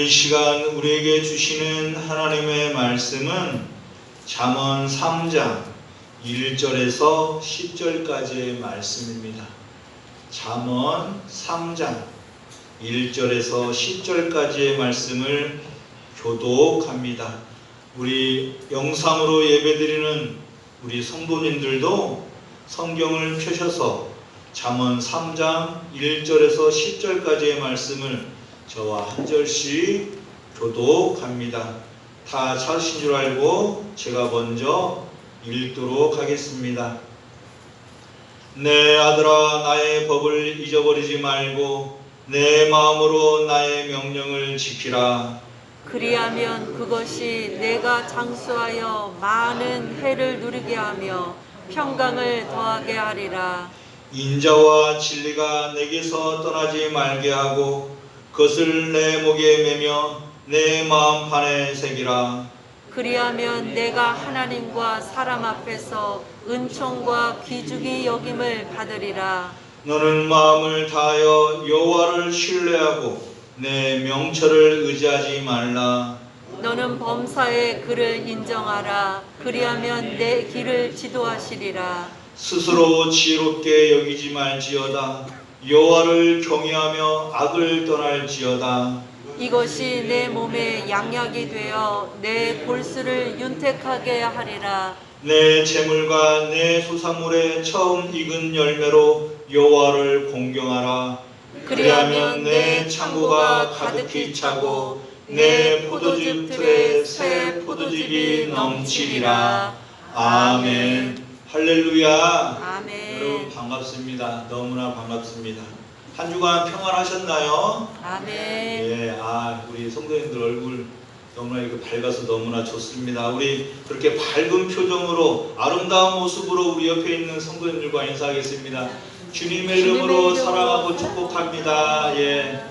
이 시간 우리에게 주시는 하나님의 말씀은 잠언 3장 1절에서 10절까지의 말씀입니다. 잠언 3장 1절에서 10절까지의 말씀을 교독합니다. 우리 영상으로 예배드리는 우리 성도님들도 성경을 펴셔서 잠언 3장 1절에서 10절까지의 말씀을 저와 한 절씩 교독합니다. 다 찾으신 줄 알고 제가 먼저 읽도록 하겠습니다. 내 아들아, 나의 법을 잊어버리지 말고 내 마음으로 나의 명령을 지키라. 그리하면 그것이 내가 장수하여 많은 해를 누리게 하며 평강을 더하게 하리라. 인자와 진리가 내게서 떠나지 말게 하고 그것을 내 목에 매며 내 마음판에 새기라. 그리하면 내가 하나님과 사람 앞에서 은총과 귀중히 여김을 받으리라. 너는 마음을 다하여 여호와를 신뢰하고 내 명철을 의지하지 말라. 너는 범사의 그를 인정하라. 그리하면 내 길을 지도하시리라. 스스로 지혜롭게 여기지 말지어다. 여호와를 경외하며 악을 떠날지어다. 이것이 내 몸에 양약이 되어 내 골수를 윤택하게 하리라. 내 재물과 내 소산물의 처음 익은 열매로 여호와를 공경하라. 그리하면 내 창고가 가득히 차고 내 포도즙 틀에 새 포도즙이 넘치리라. 아멘. 할렐루야. 아멘. 여러분 반갑습니다. 너무나 반갑습니다. 한 주간 평안하셨나요? 아멘. 예, 우리 성도님들 얼굴 너무나 이거 밝아서 너무나 좋습니다. 우리 그렇게 밝은 표정으로 아름다운 모습으로 우리 옆에 있는 성도님들과 인사하겠습니다. 주님의 이름으로 사랑하고 축복합니다. 예,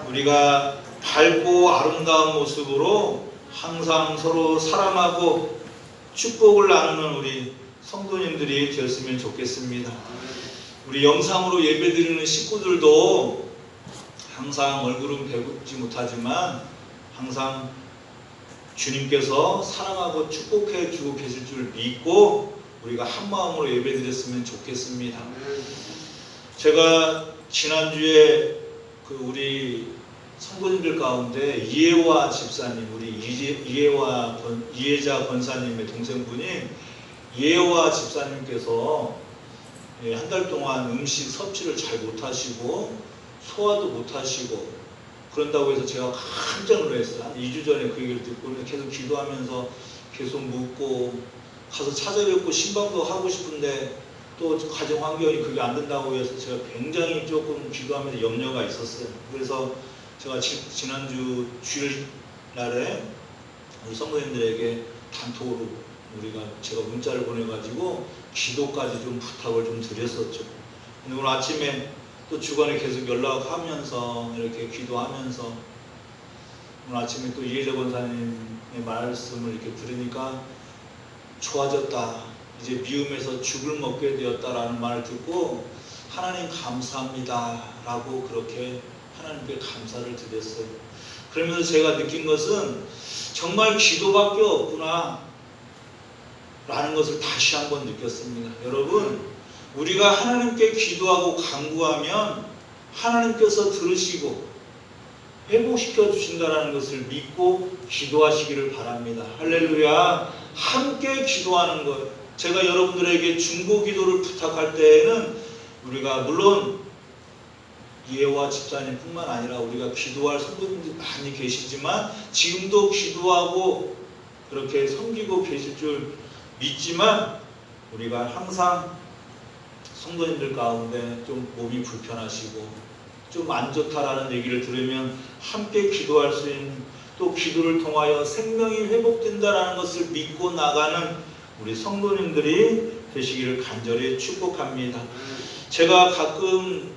우리가 밝고 아름다운 모습으로 항상 서로 사랑하고 축복을 나누는 우리 성도님들이 되었으면 좋겠습니다. 우리 영상으로 예배드리는 식구들도 항상 얼굴은 배우지 못하지만 항상 주님께서 사랑하고 축복해 주고 계실 줄 믿고 우리가 한 마음으로 예배드렸으면 좋겠습니다. 제가 지난주에 우리 성도님들 가운데 이혜화 집사님, 우리 이혜자 권사님의 동생분이 이혜화 집사님께서 한 달 동안 음식 섭취를 잘 못하시고 소화도 못하시고 그런다고 해서 제가 깜짝 놀랐어요. 한 2주 전에 그 얘기를 듣고 계속 기도하면서 계속 묻고 가서 찾아뵙고 신방도 하고 싶은데 또 가정 환경이 그게 안 된다고 해서 제가 굉장히 조금 기도하면서 염려가 있었어요. 그래서 제가 지난주 주일 날에 우리 성도님들에게 단톡으로 제가 문자를 보내가지고 기도까지 좀 부탁을 좀 드렸었죠. 근데 오늘 아침에 또 주간에 계속 연락하면서 이렇게 기도하면서 오늘 아침에 또 이혜자 권사님의 말씀을 이렇게 들으니까 좋아졌다. 이제 미움에서 죽을 먹게 되었다라는 말을 듣고 하나님 감사합니다 라고 그렇게 하나님께 감사를 드렸어요. 그러면서 제가 느낀 것은 정말 기도밖에 없구나 라는 것을 다시 한번 느꼈습니다. 여러분, 우리가 하나님께 기도하고 간구하면 하나님께서 들으시고 회복시켜 주신다는 것을 믿고 기도하시기를 바랍니다. 할렐루야. 함께 기도하는 것. 제가 여러분들에게 중보 기도를 부탁할 때에는 우리가 물론 이혜화 집사님 뿐만 아니라 우리가 기도할 성도님들이 많이 계시지만 지금도 기도하고 그렇게 섬기고 계실 줄 믿지만 우리가 항상 성도님들 가운데 좀 몸이 불편하시고 좀 안 좋다라는 얘기를 들으면 함께 기도할 수 있는, 또 기도를 통하여 생명이 회복된다라는 것을 믿고 나가는 우리 성도님들이 되시기를 간절히 축복합니다. 제가 가끔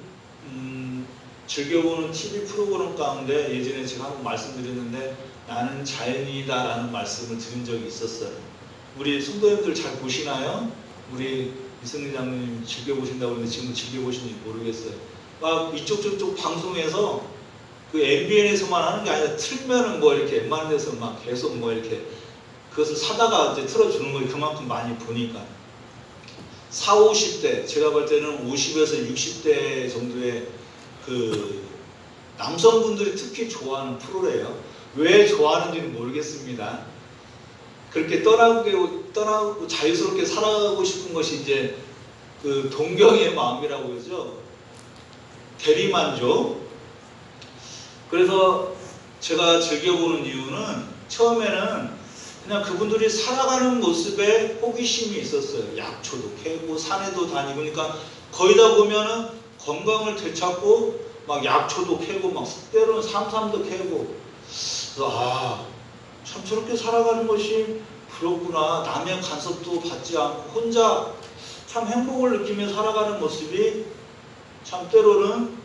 즐겨보는 TV 프로그램 가운데 예전에 제가 한번 말씀드렸는데 나는 자연이다 라는 말씀을 드린 적이 있었어요. 우리 성도님들 잘 보시나요? 우리 이승리 장로님 즐겨보신다고 하는데 지금 즐겨보시는지 모르겠어요. 막 이쪽 저쪽 방송에서 그 MBN에서만 하는 게 아니라 틀면은 뭐 이렇게 웬만한 데서 막 계속 뭐 이렇게 그것을 사다가 이제 틀어주는 걸 그만큼 많이 보니까 40, 50대 제가 볼 때는 50에서 60대 정도의 그 남성분들이 특히 좋아하는 프로래요. 왜 좋아하는지는 모르겠습니다. 그렇게 떠나고 자유스럽게 살아가고 싶은 것이 이제 그 동경의 마음이라고 그러죠. 대리만족. 그래서 제가 즐겨보는 이유는 처음에는 그냥 그분들이 살아가는 모습에 호기심이 있었어요. 약초도 캐고 산에도 다니고 그러니까 거기다 보면은 건강을 되찾고 막 약초도 캐고 막 때로는 삼삼도 캐고 그래서 참 저렇게 살아가는 것이 부럽구나. 남의 간섭도 받지 않고 혼자 참 행복을 느끼며 살아가는 모습이 참 때로는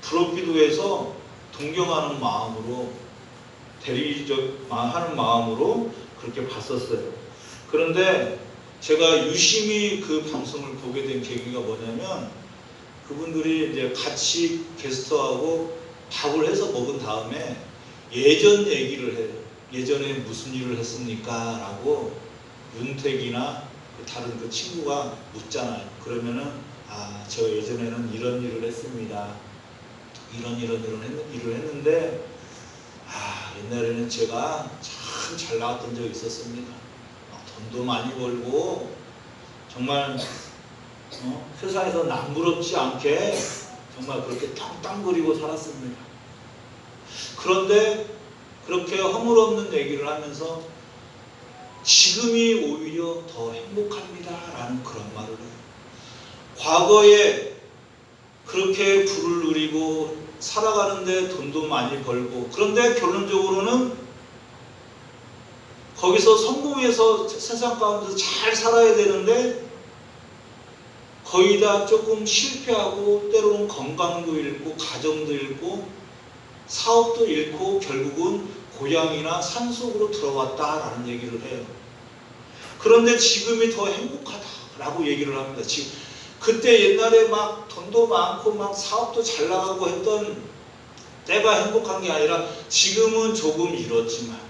부럽기도 해서 동경하는 마음으로 하는 마음으로 그렇게 봤었어요. 그런데 제가 유심히 그 방송을 보게 된 계기가 뭐냐면 그분들이 이제 같이 게스트하고 밥을 해서 먹은 다음에 예전 얘기를 해요. 예전에 무슨 일을 했습니까? 라고 윤택이나 다른 그 친구가 묻잖아요. 그러면은 저 예전에는 이런 일을 했습니다. 이런 일을 했는데 옛날에는 제가 참 잘 나갔던 적이 있었습니다. 돈도 많이 벌고 정말 세상에서 남부럽지 않게 정말 그렇게 땅땅거리고 살았습니다. 그런데 그렇게 허물없는 얘기를 하면서 지금이 오히려 더 행복합니다 라는 그런 말을 해요. 과거에 그렇게 부를 누리고 살아가는데 돈도 많이 벌고 그런데 결론적으로는 거기서 성공해서 세상 가운데서 잘 살아야 되는데 거의 다 조금 실패하고 때로는 건강도 잃고 가정도 잃고 사업도 잃고 결국은 고향이나 산속으로 들어왔다라는 얘기를 해요. 그런데 지금이 더 행복하다라고 얘기를 합니다. 지금 그때 옛날에 막 돈도 많고 막 사업도 잘 나가고 했던 때가 행복한 게 아니라 지금은 조금 잃었지만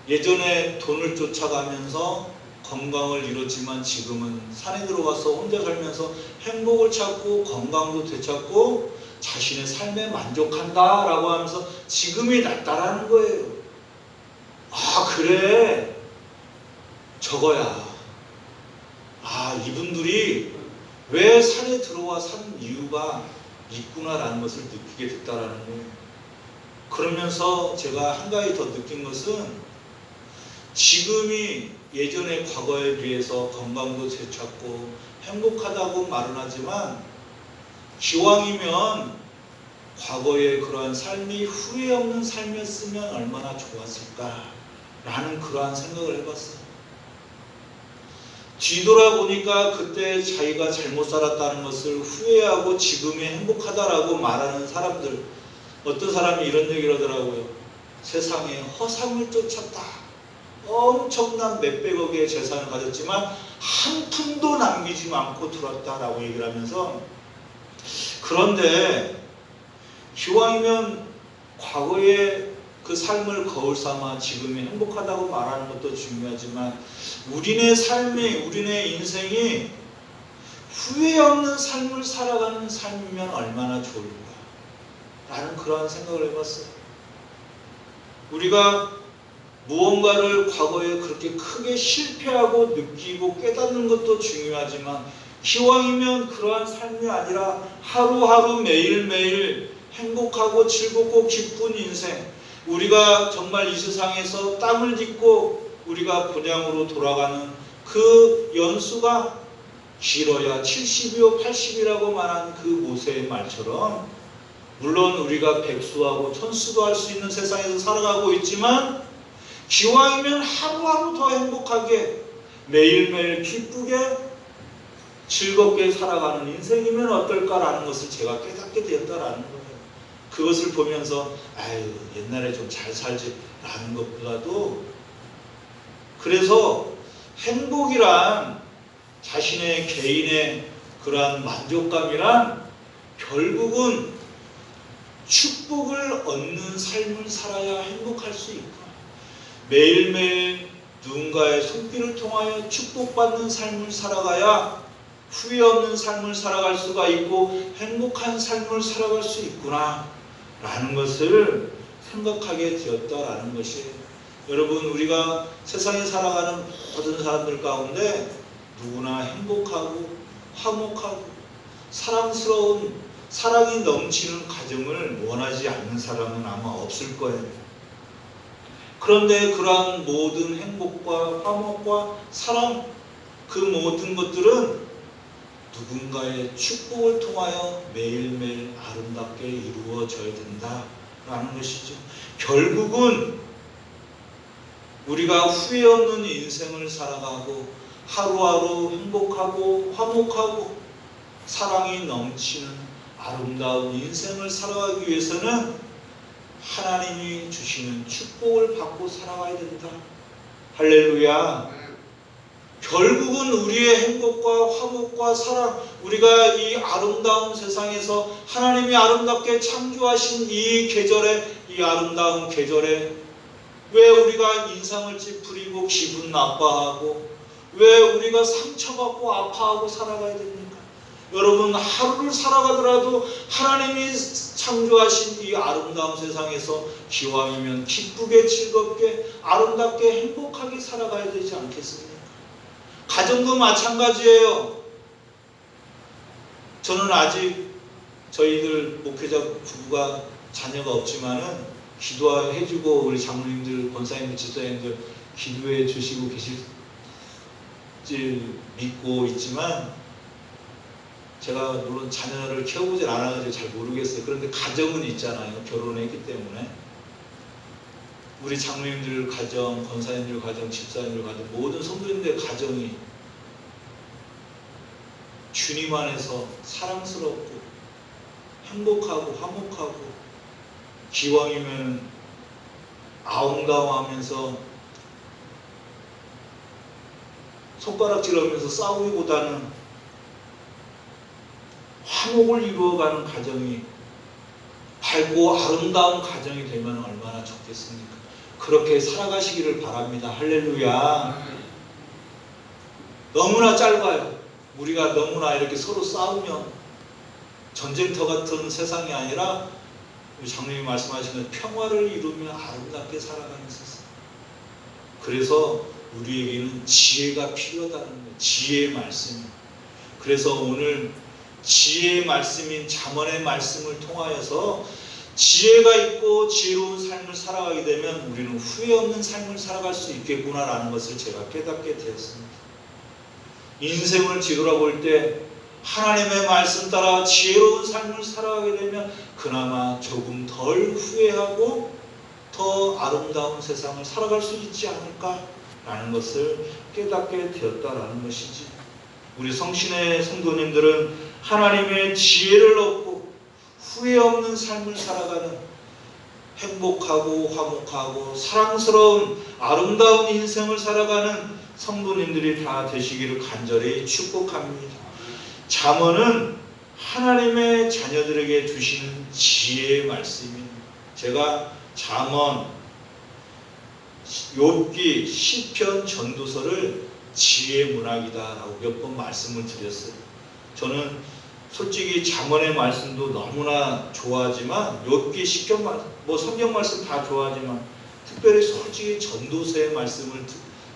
예전에 돈을 쫓아가면서 건강을 잃었지만 지금은 산에 들어가서 혼자 살면서 행복을 찾고 건강도 되찾고 자신의 삶에 만족한다 라고 하면서 지금이 낫다라는 거예요. 그래 저거야. 이분들이 왜 산에 들어와 사는 이유가 있구나라는 것을 느끼게 됐다라는 거예요. 그러면서 제가 한 가지 더 느낀 것은 지금이 예전의 과거에 비해서 건강도 되찾고 행복하다고 말은 하지만 기왕이면 과거의 그러한 삶이 후회 없는 삶이었으면 얼마나 좋았을까라는 그러한 생각을 해봤어요. 뒤돌아보니까 그때 자기가 잘못 살았다는 것을 후회하고 지금이 행복하다라고 말하는 사람들, 어떤 사람이 이런 얘기를 하더라고요. 세상에 허상을 쫓았다. 엄청난 몇백억의 재산을 가졌지만 한 푼도 남기지 않고 들었다라고 얘기를 하면서 그런데 기왕이면 과거의 그 삶을 거울 삼아 지금이 행복하다고 말하는 것도 중요하지만 우리네 삶이, 우리네 인생이 후회 없는 삶을 살아가는 삶이면 얼마나 좋을까 라는 그러한 생각을 해봤어요. 우리가 무언가를 과거에 그렇게 크게 실패하고 느끼고 깨닫는 것도 중요하지만 기왕이면 그러한 삶이 아니라 하루하루 매일매일 행복하고 즐겁고 기쁜 인생, 우리가 정말 이 세상에서 땀을 딛고 우리가 본향으로 돌아가는 그 연수가 길어야 70이요 80이라고 말한 그 모세의 말처럼 물론 우리가 백수하고 천수도 할 수 있는 세상에서 살아가고 있지만 기왕이면 하루하루 더 행복하게 매일매일 기쁘게 즐겁게 살아가는 인생이면 어떨까라는 것을 제가 깨닫게 되었다라는 거예요. 그것을 보면서 옛날에 좀 잘 살지라는 것보다도 그래서 행복이란 자신의 개인의 그러한 만족감이란 결국은 축복을 얻는 삶을 살아야 행복할 수 있구나. 매일매일 누군가의 손길을 통하여 축복받는 삶을 살아가야 후회 없는 삶을 살아갈 수가 있고 행복한 삶을 살아갈 수 있구나 라는 것을 생각하게 되었다라는 것이에요. 여러분, 우리가 세상에 살아가는 모든 사람들 가운데 누구나 행복하고 화목하고 사랑스러운 사랑이 넘치는 가정을 원하지 않는 사람은 아마 없을 거예요. 그런데 그러한 모든 행복과 화목과 사랑, 그 모든 것들은 누군가의 축복을 통하여 매일매일 아름답게 이루어져야 된다라는 것이죠. 결국은 우리가 후회 없는 인생을 살아가고 하루하루 행복하고 화목하고 사랑이 넘치는 아름다운 인생을 살아가기 위해서는 하나님이 주시는 축복을 받고 살아가야 된다. 할렐루야. 결국은 우리의 행복과 화목과 사랑, 우리가 이 아름다운 세상에서 하나님이 아름답게 창조하신 이 계절에, 이 아름다운 계절에 왜 우리가 인상을 찌푸리고 기분 나빠하고 왜 우리가 상처받고 아파하고 살아가야 됩니까? 여러분, 하루를 살아가더라도 하나님이 창조하신 이 아름다운 세상에서 기왕이면 기쁘게 즐겁게 아름답게 행복하게 살아가야 되지 않겠습니까? 가정도 마찬가지예요. 저는 아직 저희들 목회자 부부가 자녀가 없지만은 기도해주고 우리 장로님들, 권사님들, 집사님들 기도해 주시고 계실 줄 믿고 있지만 제가 물론 자녀를 키워보질 않아가지고 잘 모르겠어요. 그런데 가정은 있잖아요. 결혼했기 때문에. 우리 장로님들 가정, 권사님들 가정, 집사님들 가정, 모든 성도님들 가정이 주님 안에서 사랑스럽고 행복하고 화목하고 기왕이면 아웅다웅하면서 손가락질하면서 싸우기보다는 화목을 이루어가는 가정이 밝고 아름다운 가정이 되면 얼마나 좋겠습니까? 그렇게 살아가시기를 바랍니다. 할렐루야. 너무나 짧아요. 우리가 너무나 이렇게 서로 싸우면 전쟁터 같은 세상이 아니라 우리 장로님이 말씀하시는 평화를 이루며 아름답게 살아가는 세상. 그래서 우리에게는 지혜가 필요하다는 거예요. 지혜의 말씀이. 그래서 오늘 지혜의 말씀인 잠언의 말씀을 통하여서 지혜가 있고 지혜로운 삶을 살아가게 되면 우리는 후회 없는 삶을 살아갈 수 있겠구나라는 것을 제가 깨닫게 되었습니다. 인생을 뒤돌아볼 때 하나님의 말씀 따라 지혜로운 삶을 살아가게 되면 그나마 조금 덜 후회하고 더 아름다운 세상을 살아갈 수 있지 않을까라는 것을 깨닫게 되었다라는 것이지. 우리 성신의 성도님들은 하나님의 지혜를 얻고 후회 없는 삶을 살아가는 행복하고 화목하고 사랑스러운 아름다운 인생을 살아가는 성도님들이 다 되시기를 간절히 축복합니다. 잠언은 하나님의 자녀들에게 주시는 지혜의 말씀입니다. 제가 잠언, 욥기, 시편, 전도서를 지혜의 문학이다라고 몇 번 말씀을 드렸어요. 저는 솔직히 잠언의 말씀도 너무나 좋아하지만 욥기, 시편, 성경 말씀 다 좋아하지만 특별히 솔직히 전도서의 말씀을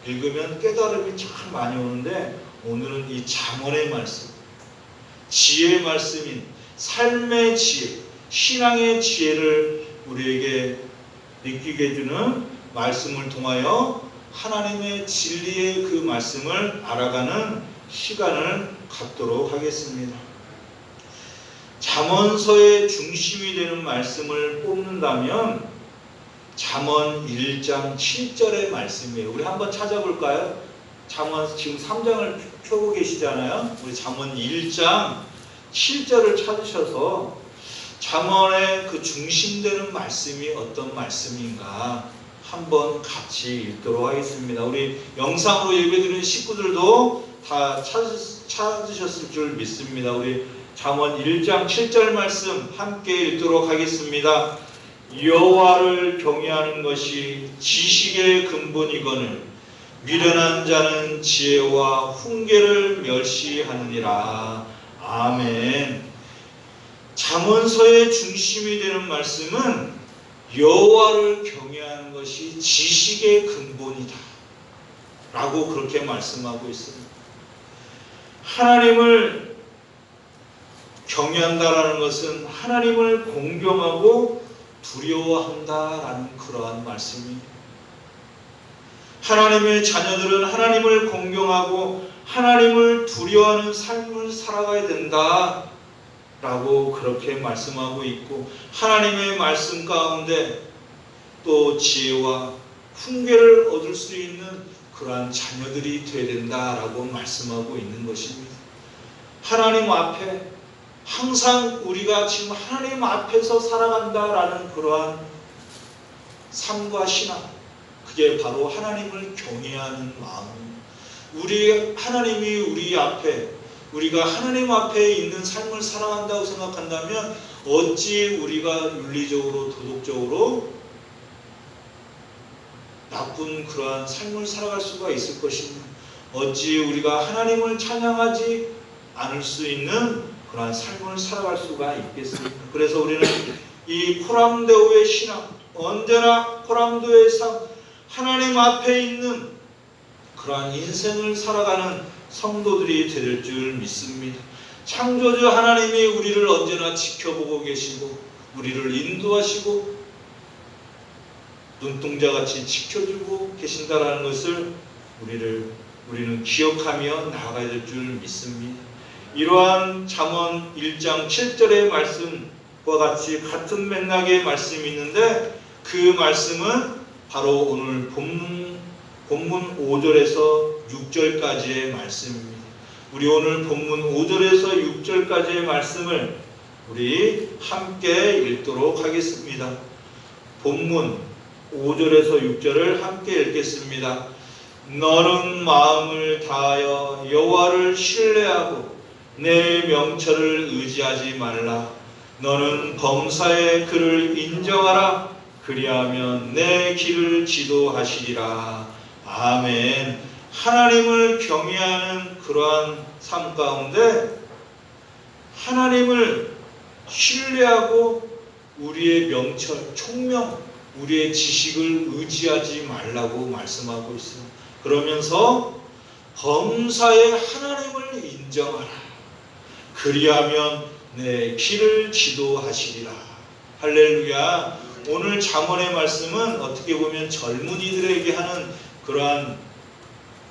읽으면 깨달음이 참 많이 오는데 오늘은 이 잠언의 말씀, 지혜의 말씀인 삶의 지혜, 신앙의 지혜를 우리에게 느끼게 해주는 말씀을 통하여 하나님의 진리의 그 말씀을 알아가는 시간을 갖도록 하겠습니다. 잠언서의 중심이 되는 말씀을 뽑는다면 잠언 1장 7절의 말씀이에요. 우리 한번 찾아볼까요? 잠언 지금 3장을 펴고 계시잖아요. 우리 잠언 1장 7절을 찾으셔서 잠언의 그 중심되는 말씀이 어떤 말씀인가 한번 같이 읽도록 하겠습니다. 우리 영상으로 예배드리는 식구들도 다 찾으셨을 줄 믿습니다. 우리 잠언 1장 7절 말씀 함께 읽도록 하겠습니다. 여호와를 경외하는 것이 지식의 근본이거늘 미련한 자는 지혜와 훈계를 멸시하느니라. 아멘. 잠언서의 중심이 되는 말씀은 여호와를 경외하는 것이 지식의 근본이다 라고 그렇게 말씀하고 있습니다. 하나님을 경외한다라는 것은 하나님을 공경하고 두려워한다라는 그러한 말씀입니다. 하나님의 자녀들은 하나님을 공경하고 하나님을 두려워하는 삶을 살아가야 된다 라고 그렇게 말씀하고 있고, 하나님의 말씀 가운데 또 지혜와 훈계를 얻을 수 있는 그러한 자녀들이 되어야 된다라고 말씀하고 있는 것입니다. 하나님 앞에 항상 우리가 지금 하나님 앞에서 살아간다라는 그러한 삶과 신앙, 그게 바로 하나님을 경외하는 마음입니다. 하나님이 우리 앞에, 우리가 하나님 앞에 있는 삶을 살아간다고 생각한다면 어찌 우리가 윤리적으로 도덕적으로 나쁜 그러한 삶을 살아갈 수가 있을 것입니다. 어찌 우리가 하나님을 찬양하지 않을 수 있는 그러한 삶을 살아갈 수가 있겠습니까? 그래서 우리는 이 포람데오의 신앙, 언제나 포람데오의 삶, 하나님 앞에 있는 그러한 인생을 살아가는 성도들이 될 줄 믿습니다. 창조주 하나님이 우리를 언제나 지켜보고 계시고 우리를 인도하시고 눈동자같이 지켜주고 계신다라는 것을 우리는 기억하며 나아가야 될 줄 믿습니다. 이러한 잠언 1장 7절의 말씀과 같이 같은 맥락의 말씀이 있는데, 그 말씀은 바로 오늘 본문 5절에서 6절까지의 말씀입니다. 우리 오늘 본문 5절에서 6절까지의 말씀을 우리 함께 읽도록 하겠습니다. 본문 5절에서 6절을 함께 읽겠습니다. 너는 마음을 다하여 여호와를 신뢰하고 내 명철을 의지하지 말라. 너는 범사의 그를 인정하라. 그리하면 내 길을 지도하시리라. 아멘. 하나님을 경외하는 그러한 삶 가운데 하나님을 신뢰하고 우리의 명철, 총명, 우리의 지식을 의지하지 말라고 말씀하고 있습니다. 그러면서 범사의 하나님을 인정하라. 그리하면 내 길을 지도하시리라. 할렐루야. 오늘 잠언의 말씀은 어떻게 보면 젊은이들에게 하는 그러한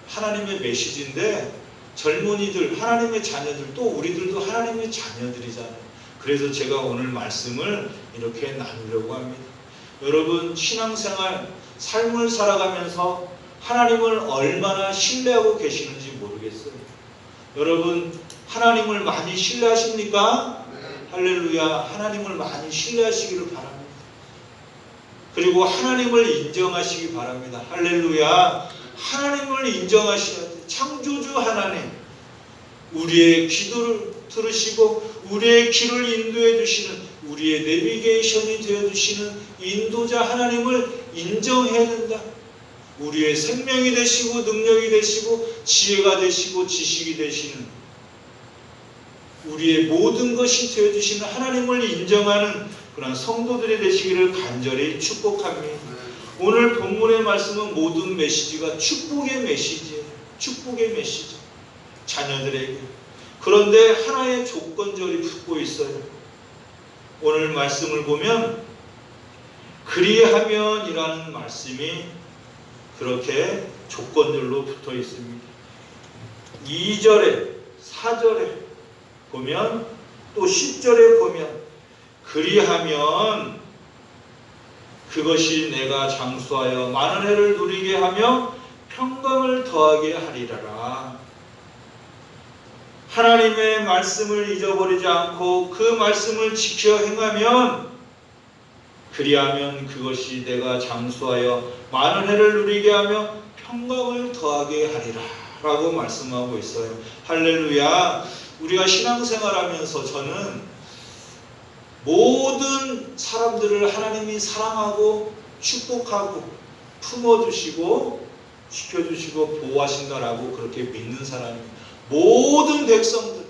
하나님의 메시지인데, 젊은이들, 하나님의 자녀들, 또 우리들도 하나님의 자녀들이잖아요. 그래서 제가 오늘 말씀을 이렇게 나누려고 합니다. 여러분, 신앙생활, 삶을 살아가면서 하나님을 얼마나 신뢰하고 계시는지 모르겠어요. 여러분, 하나님을 많이 신뢰하십니까? 할렐루야. 하나님을 많이 신뢰하시기를 바랍니다. 그리고 하나님을 인정하시기 바랍니다. 할렐루야. 하나님을 인정하셔야 돼요. 창조주 하나님, 우리의 기도를 들으시고 우리의 길을 인도해 주시는, 우리의 내비게이션이 되어 주시는 인도자 하나님을 인정해야 된다. 우리의 생명이 되시고 능력이 되시고 지혜가 되시고 지식이 되시는, 우리의 모든 것이 되어 주시는 하나님을 인정하는 그런 성도들이 되시기를 간절히 축복합니다. 오늘 본문의 말씀은 모든 메시지가 축복의 메시지예요. 축복의 메시지. 자녀들에게. 그런데 하나의 조건절이 붙고 있어요. 오늘 말씀을 보면 그리하면이라는 말씀이 그렇게 조건절로 붙어 있습니다. 2절에 4절에 보면, 또 10절에 보면 그리하면 그것이 내가 장수하여 많은 해를 누리게 하며 평강을 더하게 하리라. 하나님의 말씀을 잊어버리지 않고 그 말씀을 지켜 행하면, 그리하면 그것이 내가 장수하여 많은 해를 누리게 하며 평강을 더하게 하리라 라고 말씀하고 있어요. 할렐루야. 우리가 신앙생활하면서 저는 모든 사람들을 하나님이 사랑하고 축복하고 품어주시고 지켜주시고 보호하신다라고 그렇게 믿는 사람이, 모든 백성들,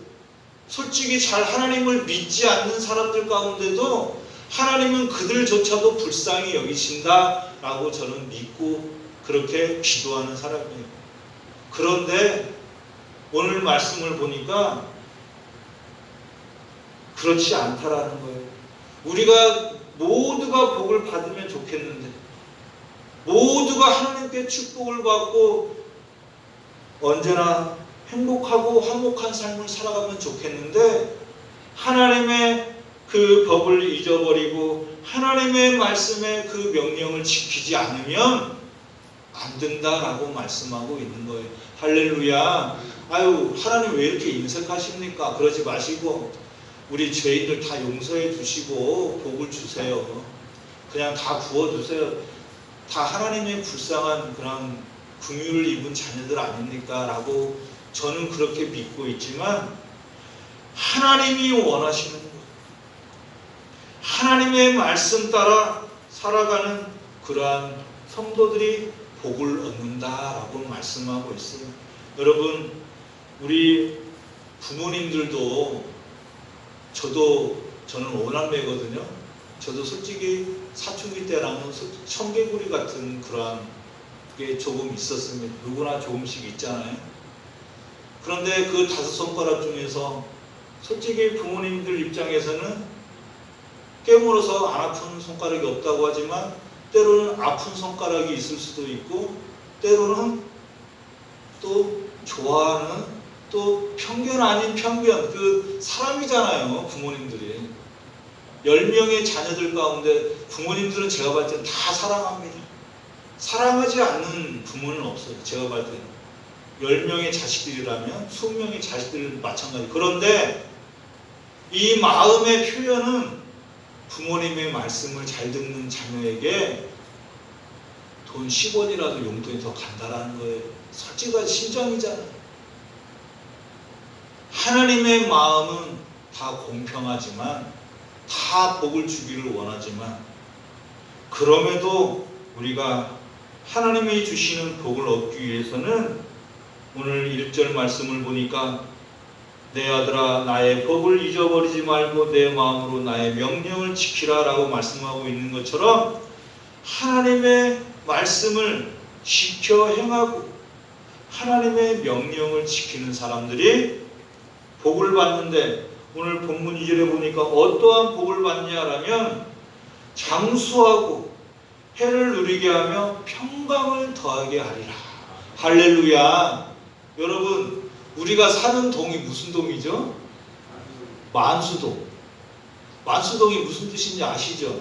솔직히 잘 하나님을 믿지 않는 사람들 가운데도 하나님은 그들조차도 불쌍히 여기신다라고 저는 믿고 그렇게 기도하는 사람이에요. 그런데 오늘 말씀을 보니까 그렇지 않다라는 거예요. 우리가 모두가 복을 받으면 좋겠는데, 모두가 하나님께 축복을 받고 언제나 행복하고 화목한 삶을 살아가면 좋겠는데, 하나님의 그 법을 잊어버리고 하나님의 말씀의 그 명령을 지키지 않으면 안 된다라고 말씀하고 있는 거예요. 할렐루야. 아유, 하나님 왜 이렇게 인색하십니까? 그러지 마시고 우리 죄인들 다 용서해 주시고 복을 주세요. 그냥 다 부어주세요. 다 하나님의 불쌍한 그런 긍휼을 입은 자녀들 아닙니까? 라고 저는 그렇게 믿고 있지만, 하나님이 원하시는 것, 하나님의 말씀 따라 살아가는 그러한 성도들이 복을 얻는다라고 말씀하고 있어요. 여러분, 우리 부모님들도, 저는 오남매거든요. 저도 솔직히 사춘기 때랑은 청개구리 같은 그러한 게 조금 있었습니다. 누구나 조금씩 있잖아요. 그런데 그 5손가락 중에서 솔직히 부모님들 입장에서는 깨물어서 안 아픈 손가락이 없다고 하지만, 때로는 아픈 손가락이 있을 수도 있고, 때로는 또 좋아하는, 또 편견 아닌 편견, 그 사람이잖아요, 부모님들이. 10명의 자녀들 가운데 부모님들은 제가 봤을 때 다 사랑합니다. 사랑하지 않는 부모는 없어요. 제가 봤을 때는 10명의 자식들이라면 20명의 자식들 마찬가지. 그런데 이 마음의 표현은 부모님의 말씀을 잘 듣는 자녀에게 돈 10원이라도 용돈이 더 간다라는 거예요. 솔직한 심정이잖아요. 하나님의 마음은 다 공평하지만, 다 복을 주기를 원하지만, 그럼에도 우리가 하나님이 주시는 복을 얻기 위해서는 오늘 1절 말씀을 보니까, 내 아들아 나의 법을 잊어버리지 말고 내 마음으로 나의 명령을 지키라 라고 말씀하고 있는 것처럼, 하나님의 말씀을 지켜 행하고 하나님의 명령을 지키는 사람들이 복을 받는데, 오늘 본문 2절에 보니까 어떠한 복을 받냐라면 장수하고 해를 누리게 하며 평강을 더하게 하리라. 할렐루야. 여러분, 우리가 사는 동이 무슨 동이죠? 만수동. 만수동이 무슨 뜻인지 아시죠?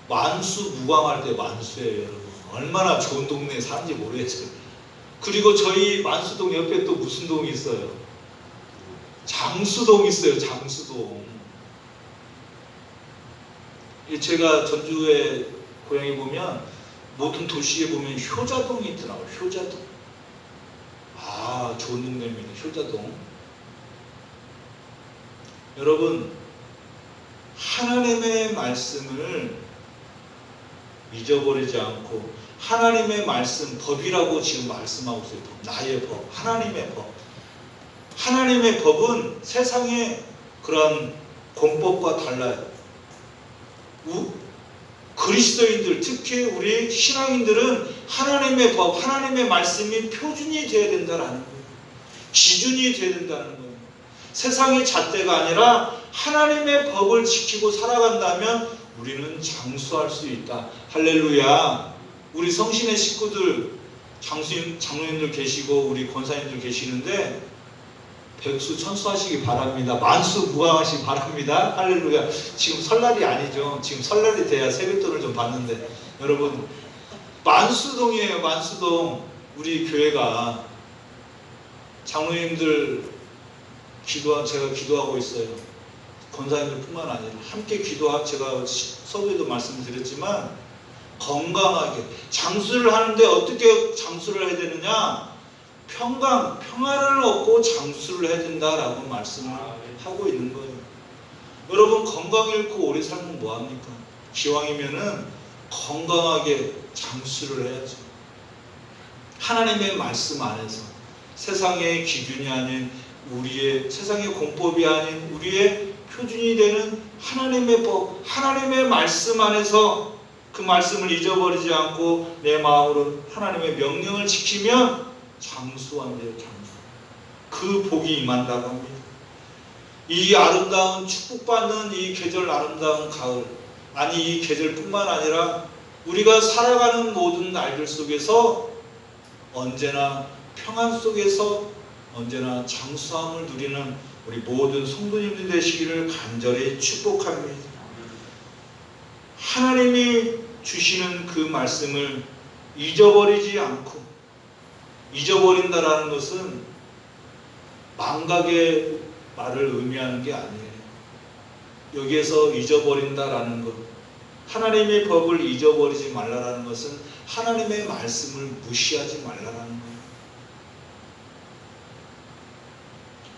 만수무강할 때 만수예요, 여러분. 얼마나 좋은 동네에 사는지 모르겠어요. 그리고 저희 만수동 옆에 또 무슨 동이 있어요? 장수동 있어요. 장수동. 제가 전주에 고향에 보면, 모든 도시에 보면 효자동이 있더라고요. 효자동. 아, 좋은 동네입니다. 효자동. 여러분, 하나님의 말씀을 잊어버리지 않고, 하나님의 말씀, 법이라고 지금 말씀하고 있어요. 나의 법, 하나님의 법. 하나님의 법은 세상의 그런 공법과 달라요. 그리스도인들, 특히 우리 신앙인들은 하나님의 법, 하나님의 말씀이 표준이 되어야 된다는 거예요. 기준이 되어야 된다는 거예요. 세상의 잣대가 아니라 하나님의 법을 지키고 살아간다면 우리는 장수할 수 있다. 할렐루야. 우리 성신의 식구들, 장로님들 계시고 우리 권사님들 계시는데 백수천수하시기 바랍니다. 만수무강하시기 바랍니다. 할렐루야. 지금 설날이 아니죠. 지금 설날이 돼야 세뱃돈을 좀 받는데, 여러분, 만수동이에요. 만수동. 우리 교회가 장로님들 제가 기도하고 있어요. 권사님들 뿐만 아니라 함께 기도하고, 제가 서부에도 말씀드렸지만, 건강하게 장수를 하는데 어떻게 장수를 해야 되느냐? 평안을 얻고 장수를 해야 된다라고 말씀을 하고 있는 거예요. 여러분 건강 잃고 오래 살면 뭐합니까? 기왕이면은 건강하게 장수를 해야죠. 하나님의 말씀 안에서 세상의 기준이 아닌 우리의 세상의 공법이 아닌 우리의 표준이 되는 하나님의 법, 하나님의 말씀 안에서 그 말씀을 잊어버리지 않고 내 마음으로 하나님의 명령을 지키면 장수한대요. 장수. 그 복이 임한다고 합니다. 이 아름다운 축복받는 이 계절 아름다운 가을, 아니 이 계절뿐만 아니라 우리가 살아가는 모든 날들 속에서 언제나 평안 속에서 언제나 장수함을 누리는 우리 모든 성도님들 되시기를 간절히 축복합니다. 하나님이 주시는 그 말씀을 잊어버리지 않고, 잊어버린다라는 것은 망각의 말을 의미하는 게 아니에요. 여기에서 잊어버린다라는 것, 하나님의 법을 잊어버리지 말라라는 것은 하나님의 말씀을 무시하지 말라라는 거예요.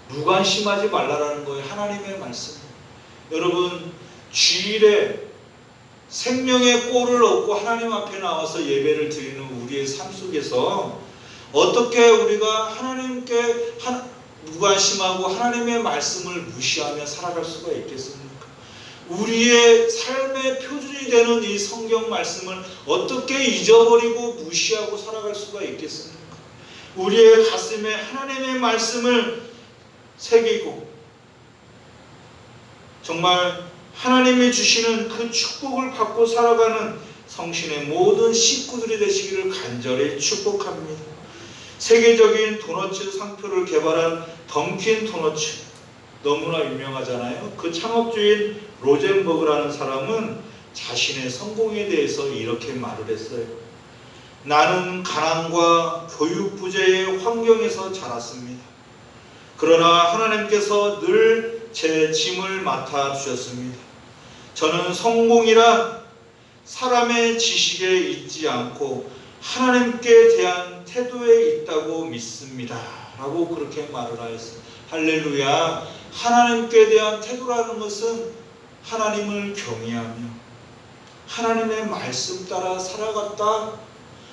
무관심하지 말라라는 거예요. 하나님의 말씀. 여러분 주일에 생명의 꼴을 얻고 하나님 앞에 나와서 예배를 드리는 우리의 삶 속에서 어떻게 우리가 하나님께 무관심하고 하나님의 말씀을 무시하며 살아갈 수가 있겠습니까? 우리의 삶의 표준이 되는 이 성경 말씀을 어떻게 잊어버리고 무시하고 살아갈 수가 있겠습니까? 우리의 가슴에 하나님의 말씀을 새기고 정말 하나님이 주시는 그 축복을 받고 살아가는 성신의 모든 식구들이 되시기를 간절히 축복합니다. 세계적인 도너츠 상표를 개발한 던킨 도너츠, 너무나 유명하잖아요. 그 창업주인 로젠버그라는 사람은 자신의 성공에 대해서 이렇게 말을 했어요. 나는 가난과 교육 부재의 환경에서 자랐습니다. 그러나 하나님께서 늘 제 짐을 맡아주셨습니다. 저는 성공이란 사람의 지식에 있지 않고 하나님께 대한 태도에 있다고 믿습니다. 라고 그렇게 말을 하였어요. 할렐루야. 하나님께 대한 태도라는 것은 하나님을 경외하며 하나님의 말씀 따라 살아갔다.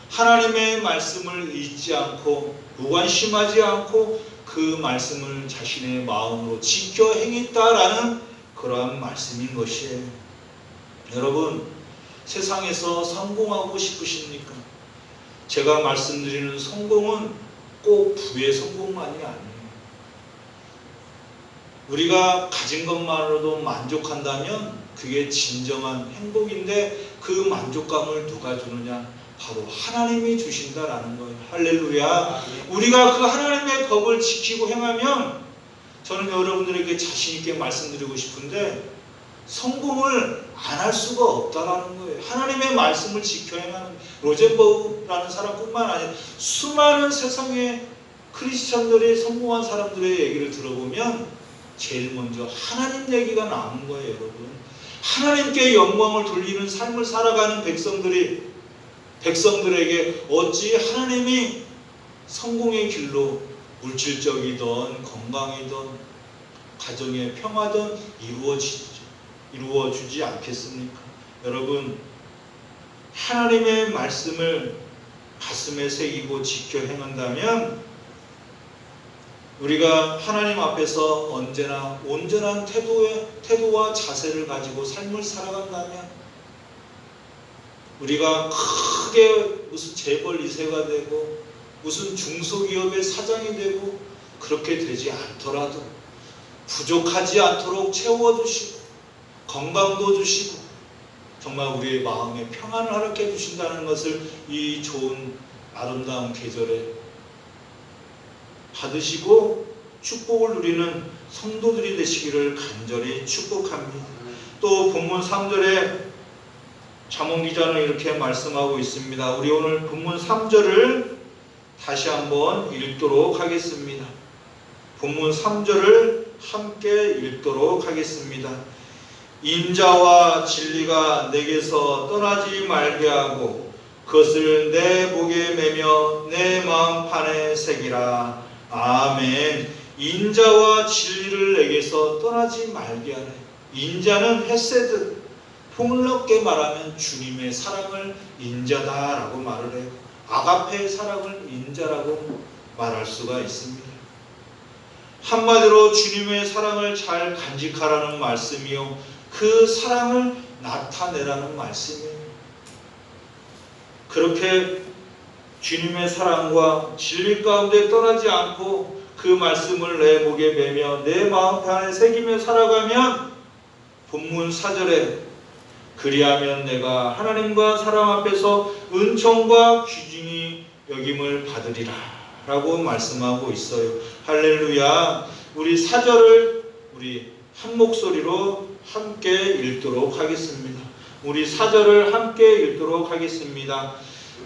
하나님의 말씀을 잊지 않고 무관심하지 않고 그 말씀을 자신의 마음으로 지켜 행했다라는 그러한 말씀인 것이에요. 여러분 세상에서 성공하고 싶으십니까? 제가 말씀드리는 성공은 꼭 부의 성공만이 아니에요. 우리가 가진 것만으로도 만족한다면 그게 진정한 행복인데 그 만족감을 누가 주느냐? 바로 하나님이 주신다라는 거예요. 할렐루야. 우리가 그 하나님의 법을 지키고 행하면 저는 여러분들에게 자신 있게 말씀드리고 싶은데 성공을 안 할 수가 없다라는 거예요. 하나님의 말씀을 지켜 행하는 로젠버그라는 사람뿐만 아니라 수많은 세상의 크리스천들이 성공한 사람들의 얘기를 들어보면 제일 먼저 하나님 얘기가 나오는 거예요. 여러분 하나님께 영광을 돌리는 삶을 살아가는 백성들에게 어찌 하나님이 성공의 길로 물질적이든 건강이든 가정의 평화든 이루어주지 않겠습니까? 여러분 하나님의 말씀을 가슴에 새기고 지켜 행한다면 우리가 하나님 앞에서 언제나 온전한 태도와 자세를 가지고 삶을 살아간다면 우리가 크게 무슨 재벌 2세가 되고 무슨 중소기업의 사장이 되고 그렇게 되지 않더라도 부족하지 않도록 채워주시고 건강도 주시고 정말 우리의 마음에 평안을 허락해 주신다는 것을 이 좋은 아름다운 계절에 받으시고 축복을 누리는 성도들이 되시기를 간절히 축복합니다. 또 본문 3절에 잠언 기자는 이렇게 말씀하고 있습니다. 우리 오늘 본문 3절을 다시 한번 읽도록 하겠습니다. 본문 3절을 함께 읽도록 하겠습니다. 인자와 진리가 내게서 떠나지 말게 하고 그것을 내 목에 매며 내 마음판에 새기라. 아멘. 인자와 진리를 내게서 떠나지 말게 하네. 인자는 헤세드, 폭넓게 말하면 주님의 사랑을 인자다라고 말을 해요. 아가페의 사랑을 인자라고 말할 수가 있습니다. 한마디로 주님의 사랑을 잘 간직하라는 말씀이요, 그 사랑을 나타내라는 말씀이에요. 그렇게 주님의 사랑과 진리 가운데 떠나지 않고 그 말씀을 내 목에 매며 내 마음판에 새기며 살아가면 본문 4절에 그리하면 내가 하나님과 사람 앞에서 은총과 귀중히 여김을 받으리라 라고 말씀하고 있어요. 할렐루야. 우리 4절을 우리 한 목소리로 함께 읽도록 하겠습니다. 우리 4절을 함께 읽도록 하겠습니다.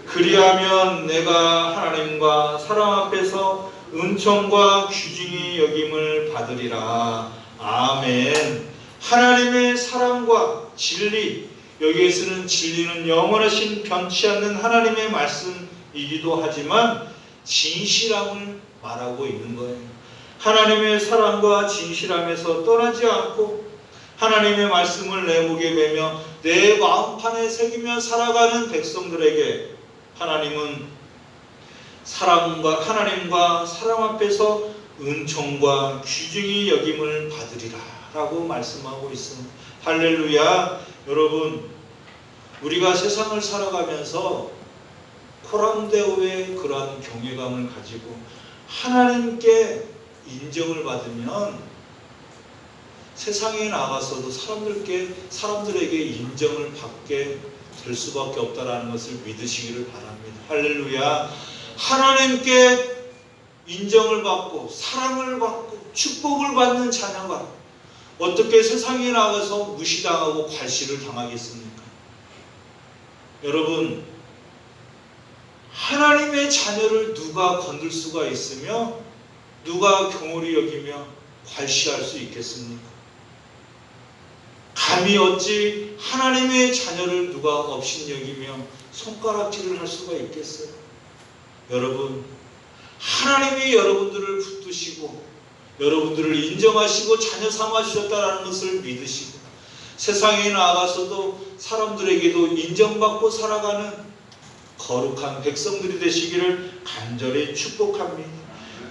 그리하면 내가 하나님과 사람 앞에서 은총과 귀중히 여김을 받으리라. 아멘. 하나님의 사랑과 진리, 여기에서는 진리는 영원하신 변치 않는 하나님의 말씀이기도 하지만 진실함을 말하고 있는 거예요. 하나님의 사랑과 진실함에서 떠나지 않고 하나님의 말씀을 내 목에 매며 내 마음판에 새기며 살아가는 백성들에게 하나님은 하나님과 사람 앞에서 은총과 귀중히 여김을 받으리라 라고 말씀하고 있습니다. 할렐루야. 여러분, 우리가 세상을 살아가면서 코람데오의 그러한 경외감을 가지고 하나님께 인정을 받으면 세상에 나가서도 사람들에게 인정을 받게 될 수밖에 없다라는 것을 믿으시기를 바랍니다. 할렐루야. 하나님께 인정을 받고 사랑을 받고 축복을 받는 자녀가 어떻게 세상에 나가서 무시당하고 괄시를 당하겠습니까? 여러분, 하나님의 자녀를 누가 건들 수가 있으며 누가 경홀히 여기며 괄시할 수 있겠습니까? 감히 어찌 하나님의 자녀를 누가 업신여기며 손가락질을 할 수가 있겠어요? 여러분, 하나님이 여러분들을 붙드시고 여러분들을 인정하시고 자녀 삼아주셨다는 것을 믿으시고 세상에 나가서도 사람들에게도 인정받고 살아가는 거룩한 백성들이 되시기를 간절히 축복합니다.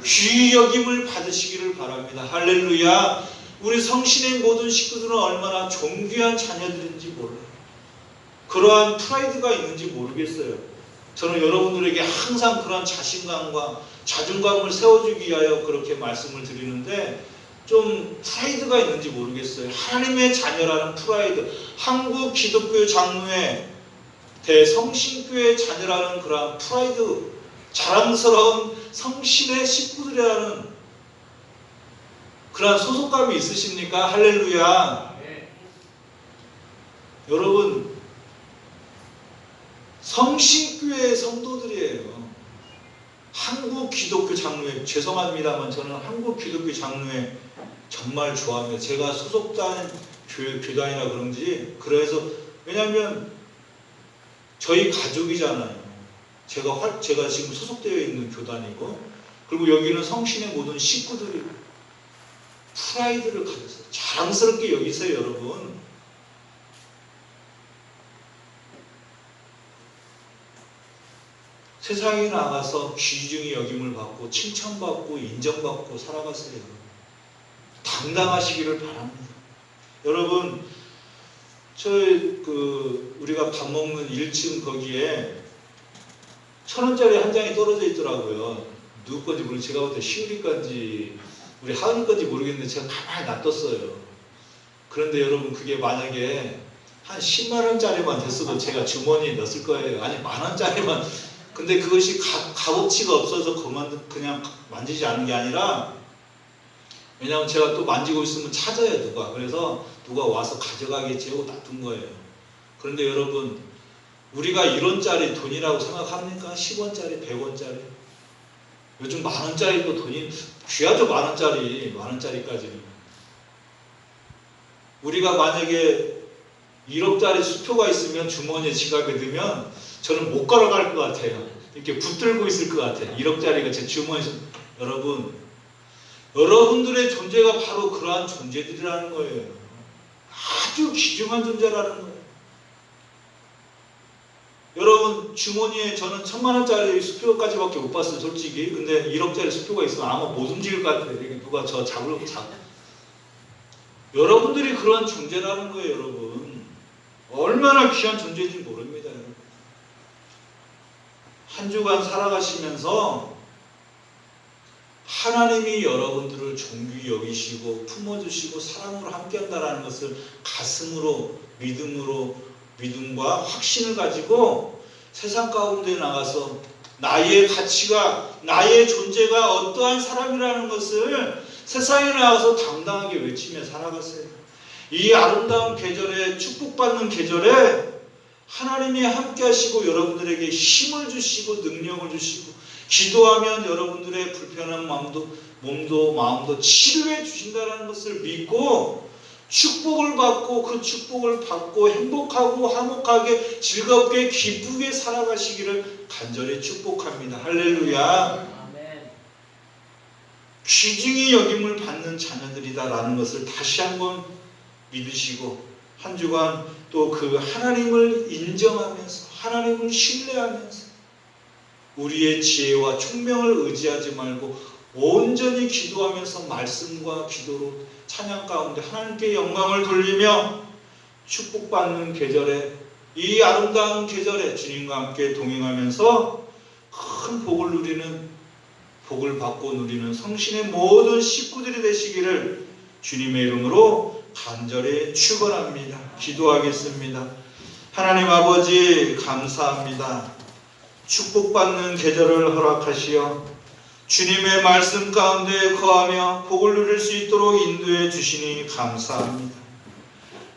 귀히 여김을 받으시기를 바랍니다. 할렐루야. 우리 성신의 모든 식구들은 얼마나 존귀한 자녀들인지 몰라요. 그러한 프라이드가 있는지 모르겠어요. 저는 여러분들에게 항상 그러한 자신감과 자존감을 세워주기 위하여 그렇게 말씀을 드리는데 좀 프라이드가 있는지 모르겠어요. 하나님의 자녀라는 프라이드, 한국 기독교 장로회 대성신교회 자녀라는 그러한 프라이드, 자랑스러운 성신의 식구들이라는 그러한 소속감이 있으십니까? 할렐루야. 네. 여러분, 성신교회의 성도들이에요. 한국 기독교 장로회, 죄송합니다만 저는 한국 기독교 장로회 정말 좋아합니다. 제가 소속된 교단이라 그런지, 그래서 왜냐하면 저희 가족이잖아요. 제가 지금 소속되어 있는 교단이고, 그리고 여기는 성신의 모든 식구들이 프라이드를 가져서 자랑스럽게 여기세요, 여러분. 세상에 나가서 귀중히 여김을 받고 칭찬받고 인정받고 살아가세요. 당당하시기를 바랍니다. 여러분, 우리가 밥 먹는 1층 거기에 1,000원짜리 한 장이 떨어져 있더라고요. 누구 건지 모르겠어요. 제가 볼 때 시우리 건지 우리 하은이 건지 모르겠는데 제가 가만히 놔뒀어요. 그런데 여러분, 그게 만약에 한 10만 원짜리만 됐어도 제가 주머니에 넣었을 거예요. 아니, 10,000원짜리만. 근데 그것이 값어치가 없어서 그냥 만지지 않은 게 아니라, 왜냐하면 제가 또 만지고 있으면 찾아요, 누가. 그래서 누가 와서 가져가겠지 하고 놔둔 거예요. 그런데 여러분, 우리가 1원짜리 돈이라고 생각합니까? 10원짜리, 100원짜리. 요즘 10,000원짜리도 돈이 귀하죠. 10,000원짜리까지는. 우리가 만약에 1억짜리 수표가 있으면 주머니에 지갑에 넣으면 저는 못 걸어갈 것 같아요. 이렇게 붙들고 있을 것 같아요. 1억짜리가 제 주머니에서. 여러분, 여러분들의 존재가 바로 그러한 존재들이라는 거예요. 아주 귀중한 존재라는 거예요. 여러분, 주머니에 저는 1000만원짜리 수표까지밖에 못 봤어요, 솔직히. 근데 1억짜리 수표가 있으면 아마 못 움직일 것 같아요. 누가 저 잡으려고 여러분들이 그러한 존재라는 거예요, 여러분. 얼마나 귀한 존재인지 모릅니다, 여러분. 한 주간 살아가시면서 하나님이 여러분들을 존귀히 여기시고 품어주시고 사랑으로 함께한다는 것을 가슴으로 믿음과 확신을 가지고 세상 가운데 나가서 나의 가치가, 나의 존재가 어떠한 사람이라는 것을 세상에 나가서 당당하게 외치며 살아가세요. 이 아름다운 계절에, 축복받는 계절에 하나님이 함께 하시고 여러분들에게 힘을 주시고 능력을 주시고 기도하면 여러분들의 불편한 몸도 마음도 치료해 주신다는 것을 믿고 축복을 받고 그 축복을 받고 행복하고 화목하게 즐겁게 기쁘게 살아가시기를 간절히 축복합니다. 할렐루야. 귀중히 여김을 받는 자녀들이다라는 것을 다시 한번 믿으시고 한 주간 또 그 하나님을 인정하면서 하나님을 신뢰하면서 우리의 지혜와 총명을 의지하지 말고 온전히 기도하면서 말씀과 기도로 찬양 가운데 하나님께 영광을 돌리며 축복받는 계절에, 이 아름다운 계절에 주님과 함께 동행하면서 큰 복을 받고 누리는 성신의 모든 식구들이 되시기를 주님의 이름으로 간절히 축원합니다. 기도하겠습니다. 하나님 아버지 감사합니다. 축복받는 계절을 허락하시어 주님의 말씀 가운데 거하며 복을 누릴 수 있도록 인도해 주시니 감사합니다.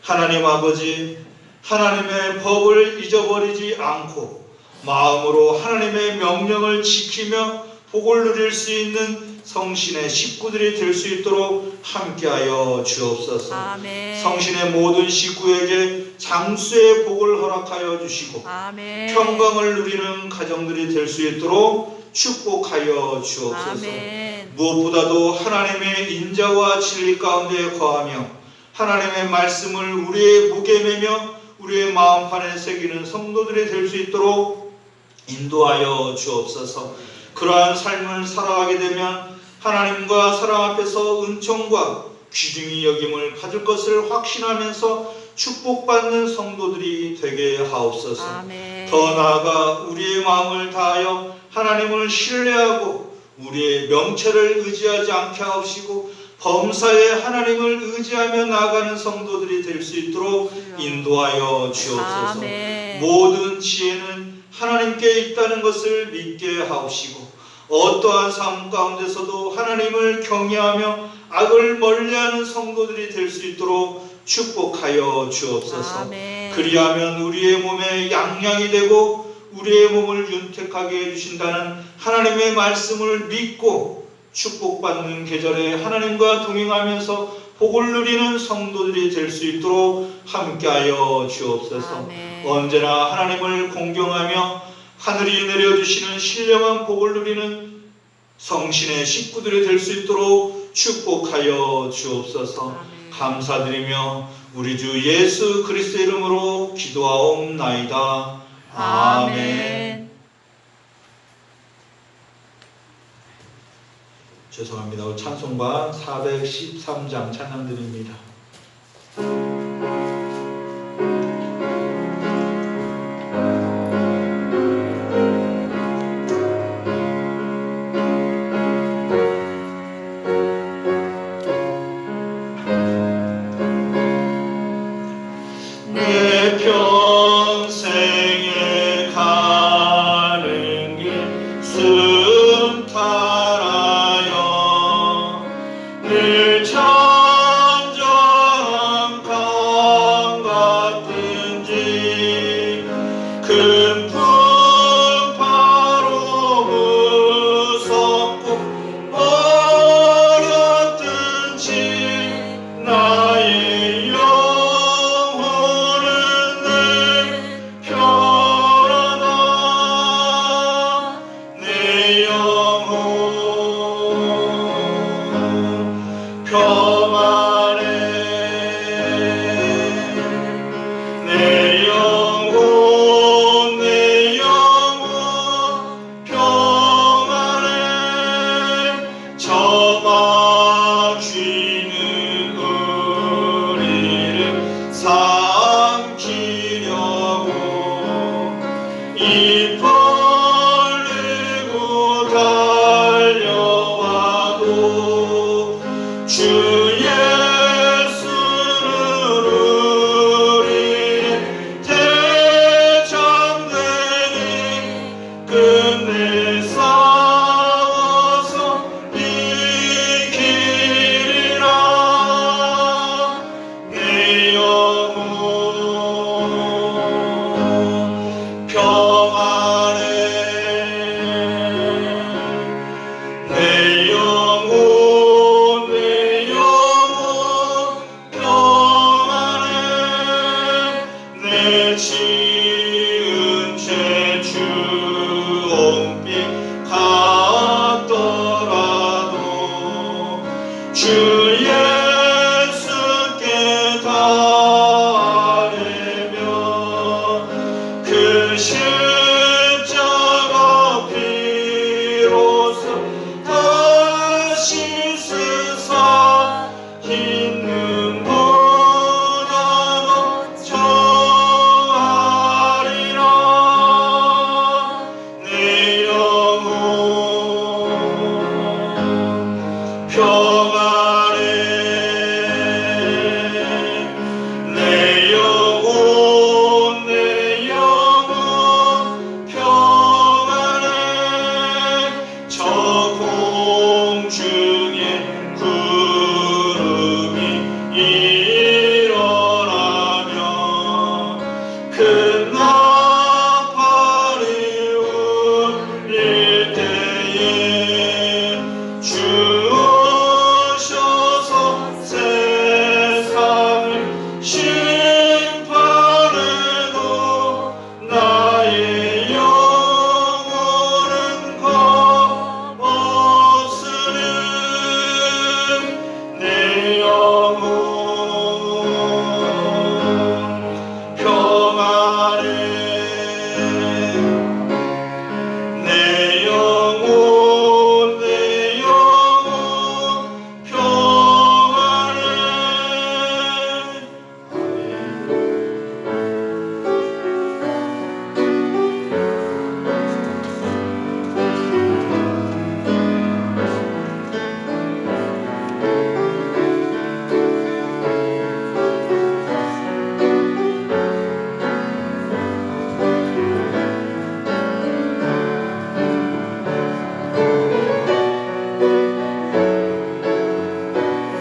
하나님 아버지, 하나님의 법을 잊어버리지 않고 마음으로 하나님의 명령을 지키며 복을 누릴 수 있는 성신의 식구들이 될 수 있도록 함께하여 주옵소서. 아멘. 성신의 모든 식구에게 장수의 복을 허락하여 주시고 아멘. 평강을 누리는 가정들이 될 수 있도록 축복하여 주옵소서. 아멘. 무엇보다도 하나님의 인자와 진리 가운데 거하며 하나님의 말씀을 우리의 목에 매며 우리의 마음판에 새기는 성도들이 될 수 있도록 인도하여 주옵소서. 그러한 삶을 살아가게 되면 하나님과 사람 앞에서 은총과 귀중히 여김을 받을 것을 확신하면서 축복받는 성도들이 되게 하옵소서. 아멘. 더 나아가 우리의 마음을 다하여 하나님을 신뢰하고 우리의 명체를 의지하지 않게 하옵시고 범사에 하나님을 의지하며 나아가는 성도들이 될 수 있도록 인도하여 주옵소서. 아멘. 모든 지혜는 하나님께 있다는 것을 믿게 하옵시고 어떠한 삶 가운데서도 하나님을 경외하며 악을 멀리하는 성도들이 될 수 있도록 축복하여 주옵소서. 아멘. 그리하면 우리의 몸에 양양이 되고 우리의 몸을 윤택하게 해주신다는 하나님의 말씀을 믿고 축복받는 계절에 하나님과 동행하면서 복을 누리는 성도들이 될 수 있도록 함께하여 주옵소서. 아멘. 언제나 하나님을 공경하며 하늘이 내려주시는 신령한 복을 누리는 성신의 식구들이 될 수 있도록 축복하여 주옵소서. 아멘. 감사드리며 우리 주 예수 그리스도의 이름으로 기도하옵나이다. 아멘. 죄송합니다. 찬송가 413장 찬양드립니다. 내 평생에 가는 길 숨탈하여 늘 천전 평안을